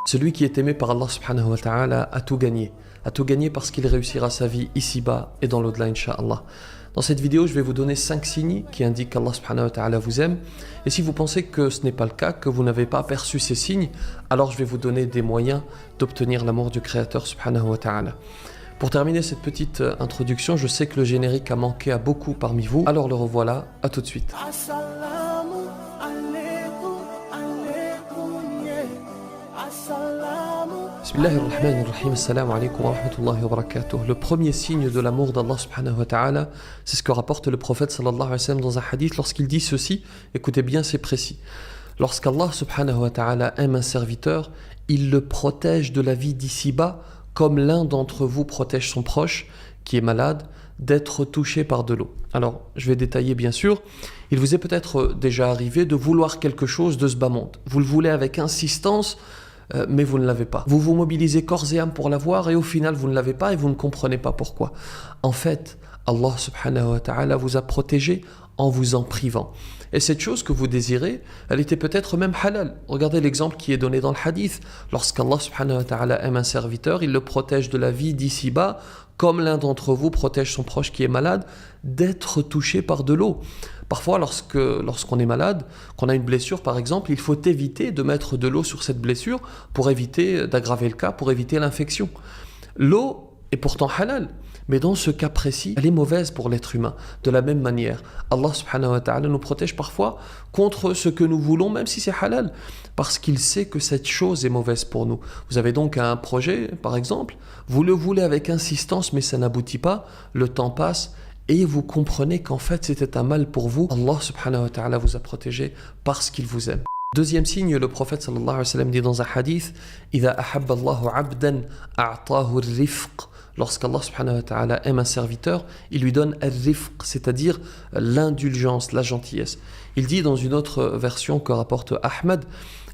Celui qui est aimé par Allah subhanahu wa ta'ala a tout gagné. A tout gagné parce qu'il réussira sa vie ici-bas et dans l'au-delà, incha'Allah. Dans cette vidéo, je vais vous donner 5 signes qui indiquent qu'Allah subhanahu wa ta'ala vous aime. Et si vous pensez que ce n'est pas le cas, que vous n'avez pas aperçu ces signes, alors je vais vous donner des moyens d'obtenir l'amour du Créateur subhanahu wa ta'ala. Pour terminer cette petite introduction, je sais que le générique a manqué à beaucoup parmi vous, alors le revoilà, à tout de suite. Bismillahirrahmanirrahim, assalamu alaikum wa rahmatullahi wa barakatuh. Le premier signe de l'amour d'Allah subhanahu wa ta'ala, c'est ce que rapporte le prophète sallallahu alayhi wa sallam dans un hadith lorsqu'il dit ceci, écoutez bien, c'est précis. Lorsqu'Allah subhanahu wa ta'ala aime un serviteur, il le protège de la vie d'ici-bas comme l'un d'entre vous protège son proche qui est malade d'être touché par de l'eau. Alors, je vais détailler bien sûr. Il vous est peut-être déjà arrivé de vouloir quelque chose de ce bas monde. Vous le voulez avec insistance, mais vous ne l'avez pas. Vous vous mobilisez corps et âme pour l'avoir et au final vous ne l'avez pas et vous ne comprenez pas pourquoi. En fait, Allah subhanahu wa ta'ala vous a protégé en vous en privant. Et cette chose que vous désirez, elle était peut-être même halal. Regardez l'exemple qui est donné dans le hadith. Lorsqu'Allah subhanahu wa ta'ala aime un serviteur, il le protège de la vie d'ici-bas, comme l'un d'entre vous protège son proche qui est malade, d'être touché par de l'eau. Parfois, lorsqu'on est malade, qu'on a une blessure par exemple, il faut éviter de mettre de l'eau sur cette blessure pour éviter d'aggraver le cas, pour éviter l'infection. L'eau est pourtant halal, mais dans ce cas précis, elle est mauvaise pour l'être humain. De la même manière, Allah subhanahu wa ta'ala nous protège parfois contre ce que nous voulons, même si c'est halal, parce qu'il sait que cette chose est mauvaise pour nous. Vous avez donc un projet, par exemple, vous le voulez avec insistance, mais ça n'aboutit pas, le temps passe, et vous comprenez qu'en fait c'était un mal pour vous. Allah subhanahu wa ta'ala vous a protégé parce qu'il vous aime. Deuxième signe, le prophète sallallahu alayhi wa sallam dit dans un hadith, إِذَا أَحَبَّ اللَّهُ عَبْدًا أَعْطَاهُ الرِّفْقِ. Lorsqu'Allah subhanahu wa ta'ala aime un serviteur, il lui donne al-rifq, c'est-à-dire l'indulgence, la gentillesse. Il dit dans une autre version que rapporte Ahmad,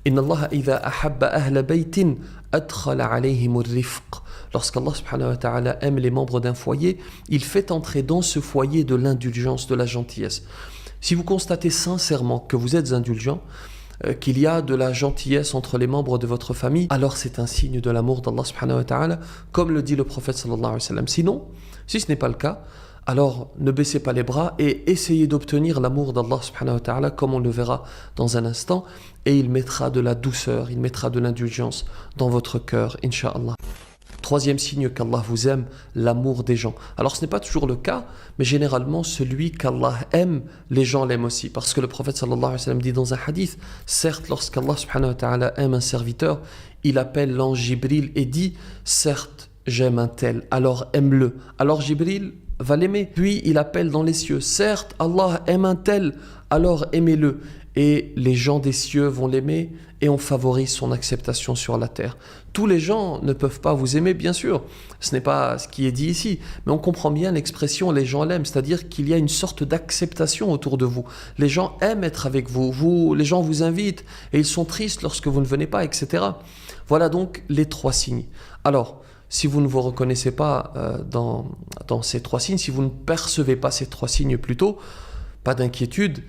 Inna Allah idha ahabba ahla baytin adkhala alayhim al-rifq. Lorsqu'Allah subhanahu wa ta'ala aime les membres d'un foyer, il fait entrer dans ce foyer de l'indulgence, de la gentillesse. Si vous constatez sincèrement que vous êtes indulgent, qu'il y a de la gentillesse entre les membres de votre famille, alors c'est un signe de l'amour d'Allah subhanahu wa ta'ala, comme le dit le prophète sallallahu alayhi wa sallam. Sinon, si ce n'est pas le cas, alors ne baissez pas les bras et essayez d'obtenir l'amour d'Allah subhanahu wa ta'ala, comme on le verra dans un instant, et il mettra de la douceur, il mettra de l'indulgence dans votre cœur, incha'Allah. Troisième signe qu'Allah vous aime, l'amour des gens. Alors ce n'est pas toujours le cas, mais généralement celui qu'Allah aime, les gens l'aiment aussi. Parce que le prophète sallallahu alayhi wa sallam dit dans un hadith, certes lorsqu'Allah subhanahu wa ta'ala aime un serviteur, il appelle l'ange Jibril et dit, certes j'aime un tel, alors aime-le. Alors Jibril va l'aimer. Puis il appelle dans les cieux, certes Allah aime un tel, alors aimez-le. Et les gens des cieux vont l'aimer et on favorise son acceptation sur la terre. Tous les gens ne peuvent pas vous aimer, bien sûr. Ce n'est pas ce qui est dit ici. Mais on comprend bien l'expression « les gens l'aiment », c'est-à-dire qu'il y a une sorte d'acceptation autour de vous. Les gens aiment être avec vous. Les gens vous invitent et ils sont tristes lorsque vous ne venez pas, etc. Voilà donc les 3 signes. Alors, si vous ne vous reconnaissez pas dans ces 3 signes, si vous ne percevez pas ces 3 signes plutôt, pas d'inquiétude,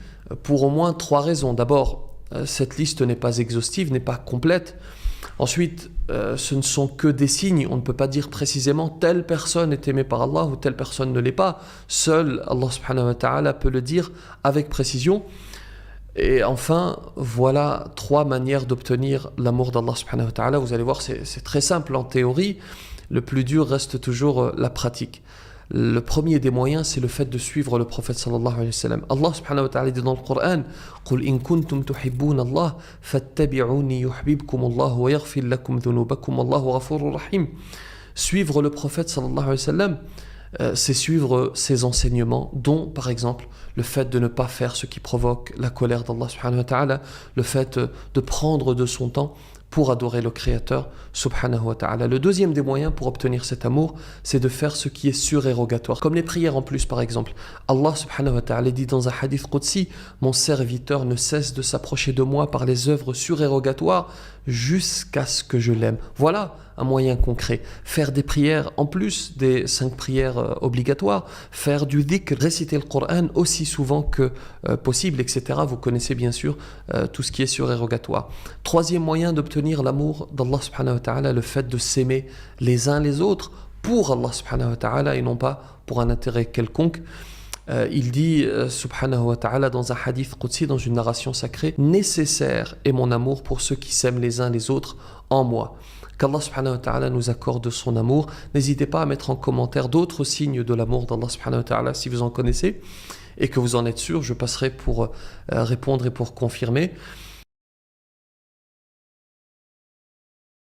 pour au moins 3 raisons. D'abord, cette liste n'est pas exhaustive, n'est pas complète. Ensuite, ce ne sont que des signes. On ne peut pas dire précisément telle personne est aimée par Allah ou telle personne ne l'est pas. Seul Allah subhanahu wa ta'ala peut le dire avec précision. Et enfin, voilà 3 manières d'obtenir l'amour d'Allah subhanahu wa ta'ala. Vous allez voir, c'est très simple en théorie. Le plus dur reste toujours la pratique. Le premier des moyens, c'est le fait de suivre le prophète sallallahu alayhi wa sallam. Allah subhanahu wa ta'ala dit dans le Coran, قُلْ إِن كُنْتُمْ تُحِبُّونَ اللَّهَ فَاتَّبِعُونِي يُحْبِبْكُمُ اللَّهُ وَيَغْفِرْ لَكُمْ ذُنُوبَكُمْ وَاللَّهُ غَفُورٌ رَحِيمٌ. Suivre le prophète sallallahu alayhi wa sallam, c'est suivre ses enseignements, dont par exemple le fait de ne pas faire ce qui provoque la colère d'Allah subhanahu wa ta'ala, le fait de prendre de son temps pour adorer le Créateur subhanahu wa ta'ala. Le deuxième des moyens pour obtenir cet amour, c'est de faire ce qui est surérogatoire, comme les prières en plus par exemple. Allah subhanahu wa ta'ala dit dans un hadith qudsi, mon serviteur ne cesse de s'approcher de moi par les œuvres surérogatoires jusqu'à ce que je l'aime. Voilà un moyen concret. Faire des prières en plus des 5 prières obligatoires, faire du dhikr, réciter le Coran aussi souvent que possible, etc. Vous connaissez bien sûr tout ce qui est surérogatoire. Troisième moyen d'obtenir l'amour d'Allah subhanahu wa ta'ala, le fait de s'aimer les uns les autres pour Allah subhanahu wa ta'ala et non pas pour un intérêt quelconque. Il dit subhanahu wa ta'ala dans un hadith qudsi, dans une narration sacrée, nécessaire est mon amour pour ceux qui s'aiment les uns les autres en moi. Qu'Allah subhanahu wa ta'ala nous accorde son amour. N'hésitez pas à mettre en commentaire d'autres signes de l'amour d'Allah subhanahu wa ta'ala si vous en connaissez et que vous en êtes sûr. Je passerai pour répondre et pour confirmer.